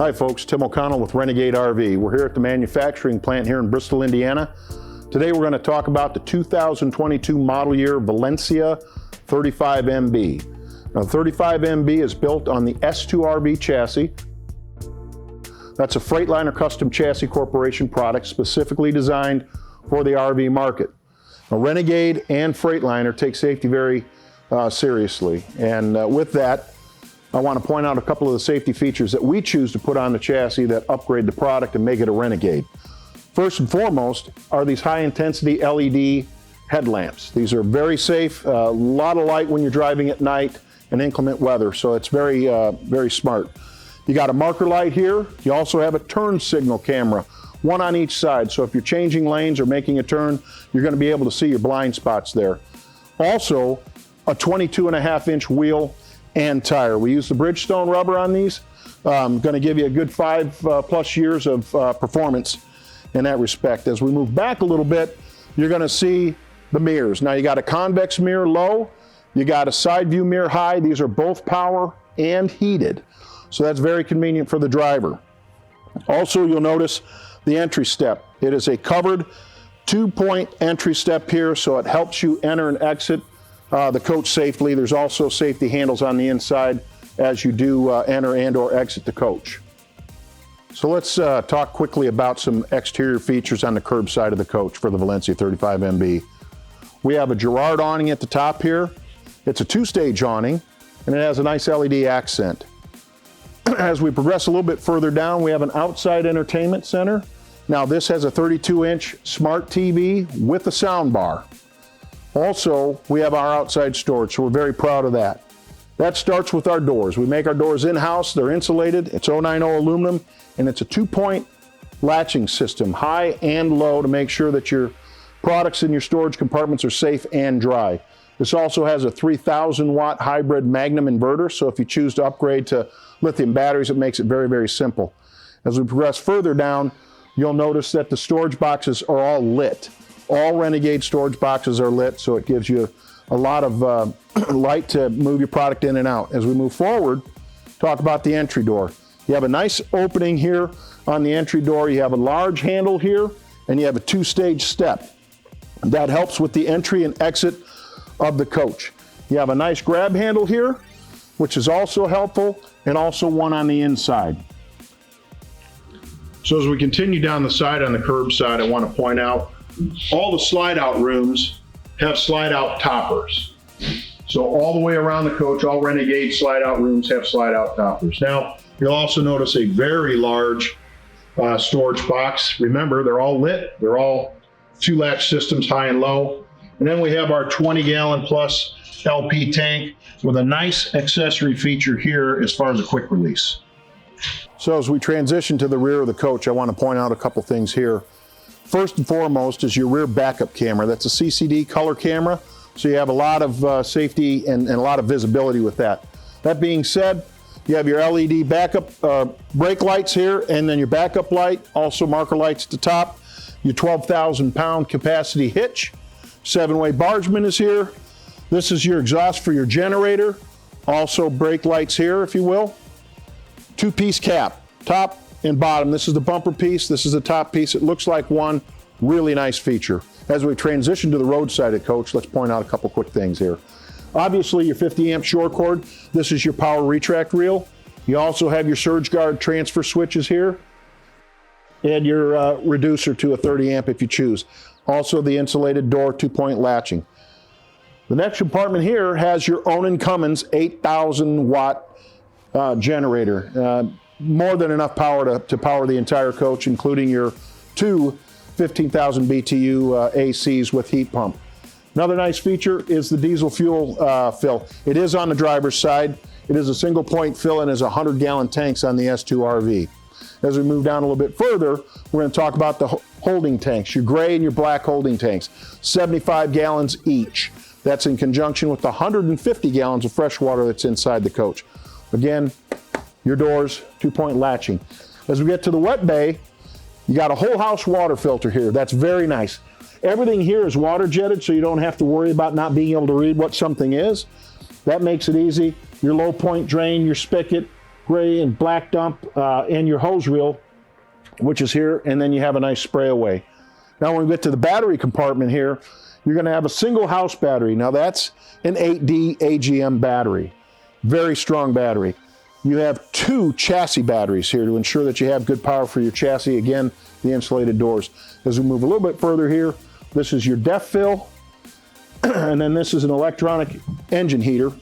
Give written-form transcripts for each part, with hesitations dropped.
Hi folks, Tim O'Connell with Renegade RV. We're here at the manufacturing plant here in Bristol, Indiana. Today we're going to talk about the 2022 model year Valencia 35MB. Now 35MB is built on the S2RV chassis. That's a Freightliner Custom Chassis Corporation product specifically designed for the RV market. Now Renegade and Freightliner take safety very seriously, and with that I want to point out a couple of the safety features that we choose to put on the chassis that upgrade the product and make it a Renegade. First and foremost are these high-intensity LED headlamps. These are very safe, a lot of light when you're driving at night in inclement weather, so it's very, very smart. You got a marker light here. You also have a turn signal camera, one on each side, so if you're changing lanes or making a turn, you're going to be able to see your blind spots there. Also, a 22.5-inch wheel and tire. We use the Bridgestone rubber on these. Going to give you a good 5+ years of performance in that respect. As we move back a little bit, you're going to see the mirrors. Now you got a convex mirror low, you got a side view mirror high. These are both power and heated, so that's very convenient for the driver. Also, you'll notice the entry step. It is a covered 2-point entry step here, so it helps you enter and exit the coach safely. There's also safety handles on the inside as you do enter and or exit the coach. So let's talk quickly about some exterior features on the curb side of the coach for the Valencia 35MB. We have a Girard awning at the top here. It's a 2-stage awning and it has a nice LED accent. As we progress a little bit further down, we have an outside entertainment center. Now this has a 32-inch smart TV with a sound bar. Also, we have our outside storage, so we're very proud of that. That starts with our doors. We make our doors in-house, they're insulated, it's 090 aluminum, and it's a 2-point latching system, high and low, to make sure that your products in your storage compartments are safe and dry. This also has a 3,000-watt hybrid Magnum inverter, so if you choose to upgrade to lithium batteries, it makes it very, very simple. As we progress further down, you'll notice that the storage boxes are all lit. All Renegade storage boxes are lit, so it gives you a lot of light to move your product in and out. As we move forward, talk about the entry door. You have a nice opening here on the entry door. You have a large handle here, and you have a 2-stage step. That helps with the entry and exit of the coach. You have a nice grab handle here, which is also helpful, and also one on the inside. So as we continue down the side on the curb side, I want to point out all the slide-out rooms have slide-out toppers. So all the way around the coach, all Renegade slide-out rooms have slide-out toppers. Now, you'll also notice a very large storage box. Remember, they're all lit. They're all 2-latch systems, high and low. And then we have our 20-gallon plus LP tank with a nice accessory feature here as far as a quick release. So as we transition to the rear of the coach, I want to point out a couple things here. First and foremost is your rear backup camera. That's a CCD color camera, so you have a lot of safety and a lot of visibility with that. That being said, you have your LED backup brake lights here, and then your backup light, also marker lights at the top. Your 12,000-pound capacity hitch. 7-way bargeman is here. This is your exhaust for your generator. Also brake lights here, if you will. 2-piece cap, top and bottom. This is the bumper piece, this is the top piece. It looks like one, really nice feature. As we transition to the roadside of the coach, let's point out a couple quick things here. Obviously your 50-amp shore cord, this is your power retract reel. You also have your surge guard transfer switches here, and your reducer to a 30-amp if you choose. Also the insulated door 2-point latching. The next compartment here has your Onan Cummins 8,000-watt generator. More than enough power to power the entire coach, including your 2 15,000 BTU ACs with heat pump. Another nice feature is the diesel fuel fill. It is on the driver's side. It is a single point fill and is 100-gallon tanks on the S2RV. As we move down a little bit further, we're going to talk about the holding tanks, your gray and your black holding tanks, 75 gallons each. That's in conjunction with the 150 gallons of fresh water that's inside the coach. Again, your doors, 2-point latching. As we get to the wet bay, you got a whole house water filter here. That's very nice. Everything here is water jetted, so you don't have to worry about not being able to read what something is. That makes it easy. Your low point drain, your spigot, gray and black dump, and your hose reel, which is here, and then you have a nice spray away. Now when we get to the battery compartment here, you're going to have a single house battery. Now that's an 8D AGM battery. Very strong battery. You have 2 chassis batteries here to ensure that you have good power for your chassis. Again, the insulated doors. As we move a little bit further here, this is your def fill, and then this is an electronic engine heater.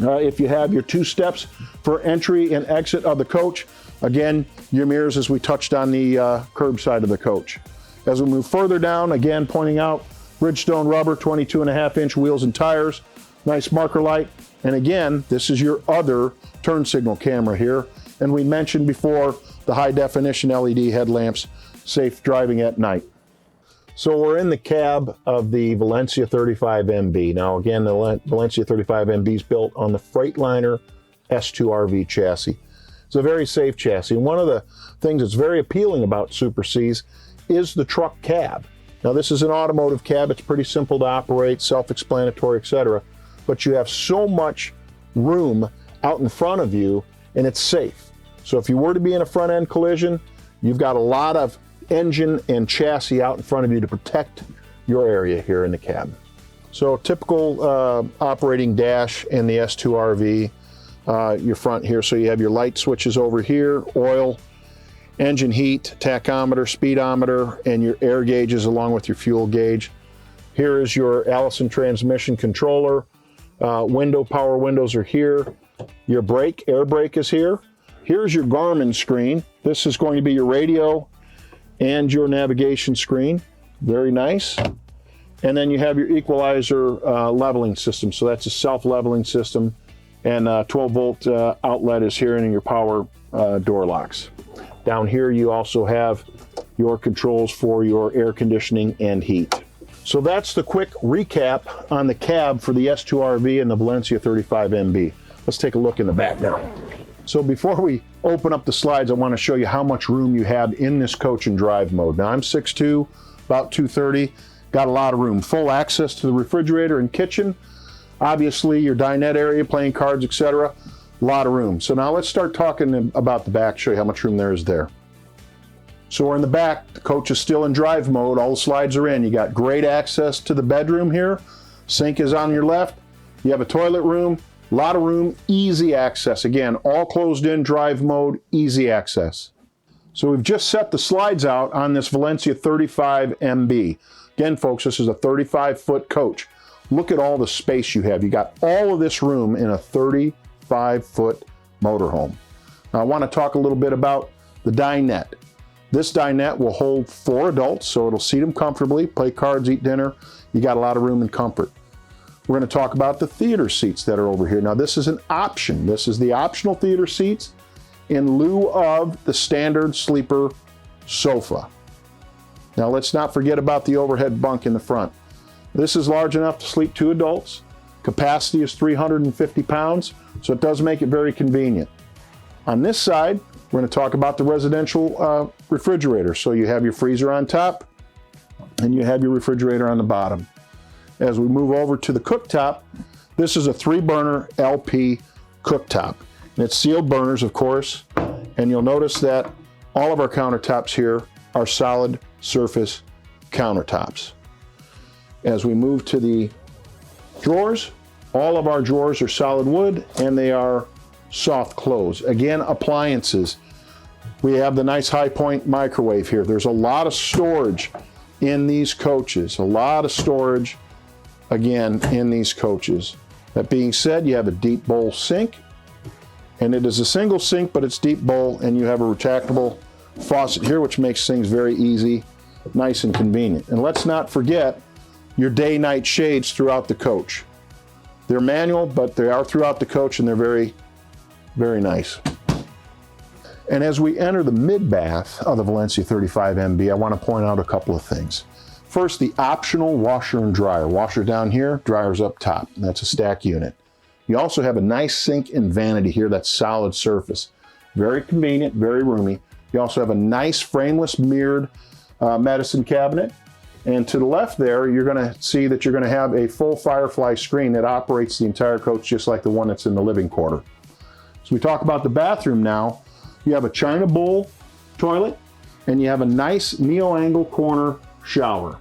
If you have your 2 steps for entry and exit of the coach, again, your mirrors as we touched on the curb side of the coach. As we move further down, again, pointing out Bridgestone rubber, 22.5-inch wheels and tires, nice marker light, and again, this is your other turn signal camera here. And we mentioned before the high definition LED headlamps, safe driving at night. So we're in the cab of the Valencia 35MB. Now again, the Valencia 35MB is built on the Freightliner S2RV chassis. It's a very safe chassis. And one of the things that's very appealing about Super Cs is the truck cab. Now this is an automotive cab. It's pretty simple to operate, self-explanatory, etc. But you have so much room out in front of you, and it's safe. So if you were to be in a front end collision, you've got a lot of engine and chassis out in front of you to protect your area here in the cab. So typical operating dash in the S2RV, your front here. So you have your light switches over here, oil, engine heat, tachometer, speedometer, and your air gauges along with your fuel gauge. Here is your Allison transmission controller. Power windows are here. Your brake, air brake is here. Here's your Garmin screen. This is going to be your radio and your navigation screen. Very nice. And then you have your equalizer leveling system. So that's a self-leveling system. And 12-volt outlet is here, and your power door locks. Down here you also have your controls for your air conditioning and heat. So that's the quick recap on the cab for the S2RV and the Valencia 35MB. Let's take a look in the back now. So before we open up the slides, I want to show you how much room you have in this coach and drive mode. Now I'm 6'2", about 230, got a lot of room. Full access to the refrigerator and kitchen. Obviously your dinette area, playing cards, etc. A lot of room. So now let's start talking about the back, show you how much room there is there. So we're in the back, the coach is still in drive mode, all the slides are in. You got great access to the bedroom here. Sink is on your left. You have a toilet room, a lot of room, easy access. Again, all closed in drive mode, easy access. So we've just set the slides out on this Valencia 35MB. Again, folks, this is a 35-foot coach. Look at all the space you have. You got all of this room in a 35-foot motorhome. Now I want to talk a little bit about the dinette. This dinette will hold 4 adults, so it'll seat them comfortably, play cards, eat dinner. You got a lot of room and comfort. We're going to talk about the theater seats that are over here. Now this is an option. This is the optional theater seats in lieu of the standard sleeper sofa. Now let's not forget about the overhead bunk in the front. This is large enough to sleep 2 adults. Capacity is 350 pounds, so it does make it very convenient. On this side, we're going to talk about the residential refrigerator. So you have your freezer on top and you have your refrigerator on the bottom. As we move over to the cooktop, this is a 3-burner LP cooktop. And it's sealed burners, of course, and you'll notice that all of our countertops here are solid surface countertops. As we move to the drawers, all of our drawers are solid wood and they are soft close. Again, appliances. We have the nice High Point microwave here. There's a lot of storage in these coaches. A lot of storage, again, in these coaches. That being said, you have a deep bowl sink, and it is a single sink, but it's deep bowl, and you have a retractable faucet here, which makes things very easy, nice and convenient. And let's not forget your day-night shades throughout the coach. They're manual, but they are throughout the coach, and they're very, very nice. And as we enter the mid-bath of the Valencia 35MB, I want to point out a couple of things. First, the optional washer and dryer. Washer down here, dryer's up top. That's a stack unit. You also have a nice sink and vanity here that's solid surface. Very convenient, very roomy. You also have a nice frameless mirrored medicine cabinet. And to the left there, you're going to see that you're going to have a full Firefly screen that operates the entire coach just like the one that's in the living quarter. So we talk about the bathroom now. You have a China bowl toilet, and you have a nice neo-angle corner shower.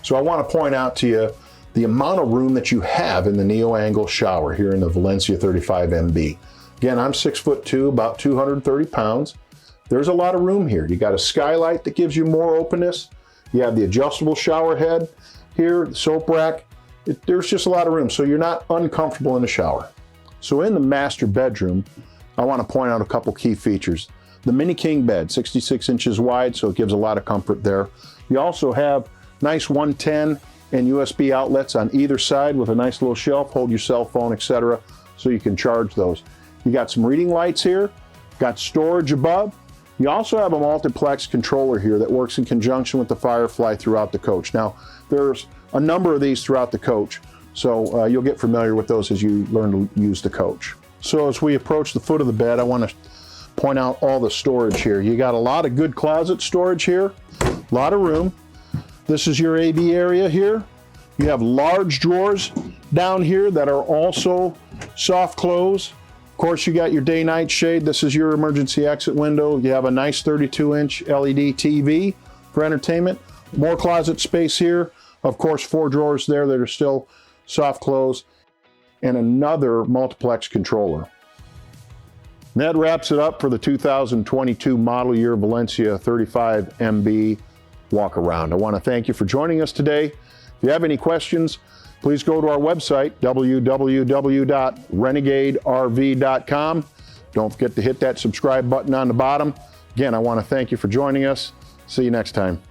So I want to point out to you the amount of room that you have in the neo-angle shower here in the Valencia 35 MB. Again, I'm 6'2", about 230 pounds. There's a lot of room here. You got a skylight that gives you more openness. You have the adjustable shower head here, the soap rack. There's just a lot of room, so you're not uncomfortable in the shower. So in the master bedroom, I want to point out a couple key features. The mini king bed, 66 inches wide, so it gives a lot of comfort there. You also have nice 110 and USB outlets on either side with a nice little shelf, hold your cell phone, etc., so you can charge those. You got some reading lights here, got storage above. You also have a multiplex controller here that works in conjunction with the Firefly throughout the coach. Now, there's a number of these throughout the coach, so you'll get familiar with those as you learn to use the coach. So as we approach the foot of the bed, I want to point out all the storage here. You got a lot of good closet storage here, a lot of room. This is your AV area here. You have large drawers down here that are also soft close. Of course, you got your day-night shade. This is your emergency exit window. You have a nice 32-inch LED TV for entertainment. More closet space here. Of course, 4 drawers there that are still soft close, and another multiplex controller. And that wraps it up for the 2022 model year Valencia 35 MB Walkaround. I want to thank you for joining us today. If you have any questions, please go to our website, www.renegaderv.com. Don't forget to hit that subscribe button on the bottom. Again, I want to thank you for joining us. See you next time.